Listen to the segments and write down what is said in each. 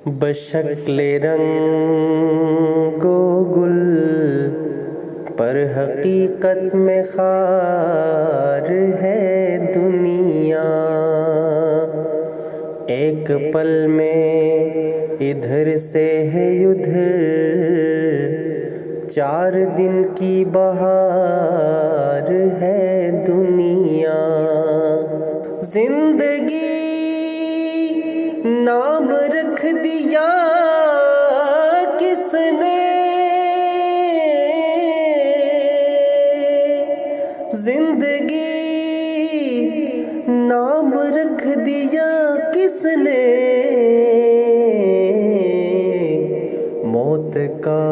بشکل رنگ و گل پر حقیقت میں خار ہے دنیا، ایک پل میں ادھر سے ہے ادھر، 4 دن کی بہار ہے دنیا۔ زندگی نام رکھ دیا کس نے، زندگی نام رکھ دیا کس نے، موت کا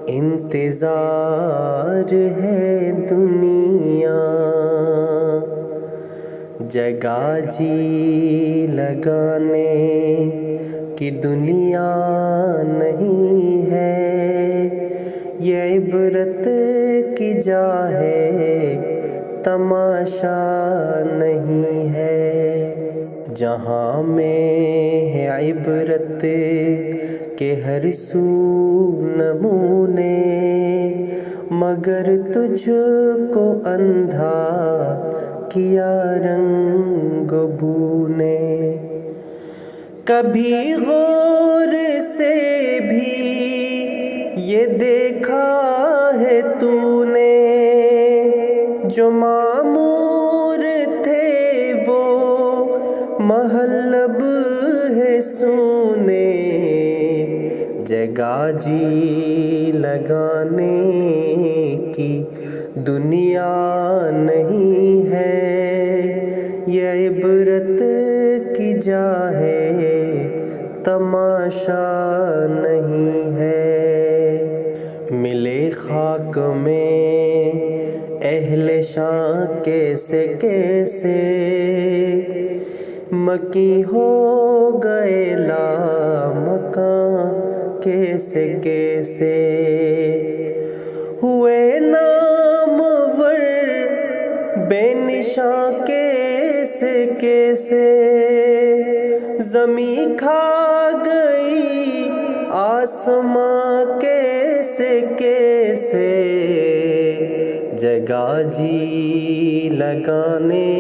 انتظار ہے دنیا۔ جگہ جی لگانے کی دنیا نہیں ہے، یہ عبرت کی جا ہے تماشا نہیں ہے۔ جہاں میں ہے عبرت کے ہر سو نمونے، مگر تجھ کو اندھا کیا رنگ بو نے۔ کبھی غور سے بھی یہ دیکھا ہے تو نے، جو معمور تھے وہ محل اب ہے سونے۔ جگہ جی لگانے کی دنیا نہیں ہے، یہ عبرت کی جا ہے تماشا نہیں ہے۔ ملے خاک میں اہل شاں کیسے کیسے، مکی ہو گئے لامکاں کیسے کیسے، ہوئے نامور بے نشاں کیسے کیسے، زمیں کھا گئی آسماں کیسے کیسے۔ جگہ جی لگانے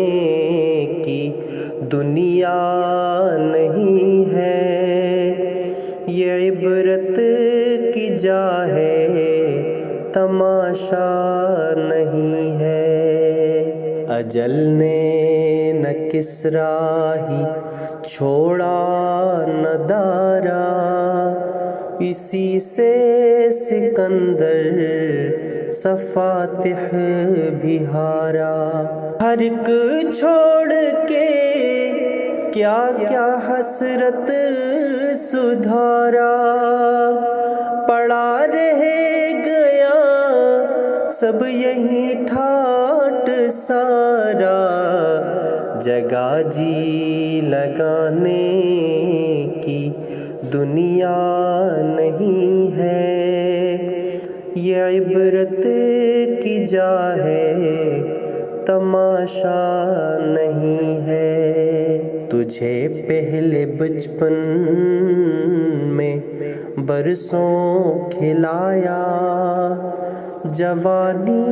کی دنیا نہیں ہے، یہ عبرت کی جا ہے تماشا نہیں ہے۔ اجل نے نہ کسریٰ ہی چھوڑا نہ دارا، اسی سے سکندر فاتح بھی ہارا۔ ہر ایک چھوڑ کے کیا کیا حسرت سدھارا، پڑا رہ گیا سب یہی ٹھاٹ سارا۔ جگہ جی لگانے کی دنیا نہیں ہے، یہ عبرت کی جا ہے تماشا نہیں ہے۔ تجھے پہلے بچپن میں برسوں کھلایا، جوانی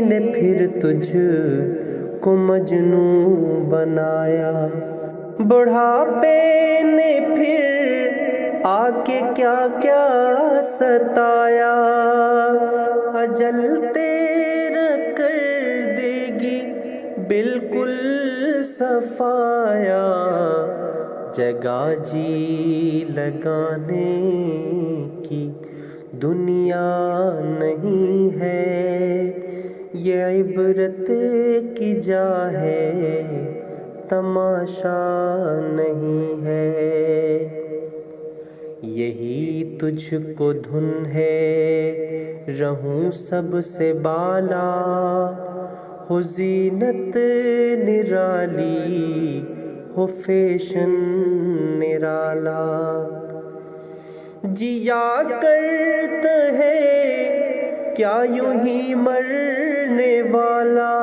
نے پھر تجھ کو مجنوں بنایا، بڑھاپے نے پھر آ کے کیا کیا ستایا، اجل تیرا کر دے گی بالکل صفایا۔ جگہ جی لگانے کی دنیا نہیں ہے، یہ عبرت کی جا ہے تماشا نہیں ہے۔ یہی تجھ کو دھن ہے رہوں سب سے بالا، ہو زینت نرالی ہو فیشن نرالا، جیا کرتا ہے کیا یوں ہی مرنے والا،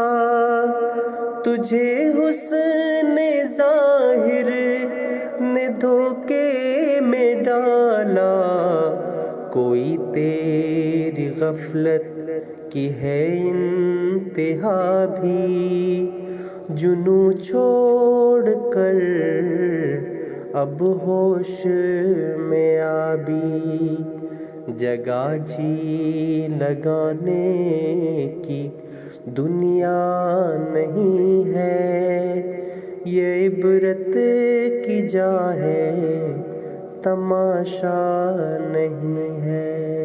تجھے حسن ظاہر نے دھوکے میں ڈالا، کوئی تیری غفلت کی ہے انتہا بھی، جنوں چھوڑ کر اب ہوش میں آبی، جگہ جی لگانے کی دنیا نہیں ہے، یہ عبرت کی جا ہے تماشا نہیں ہے۔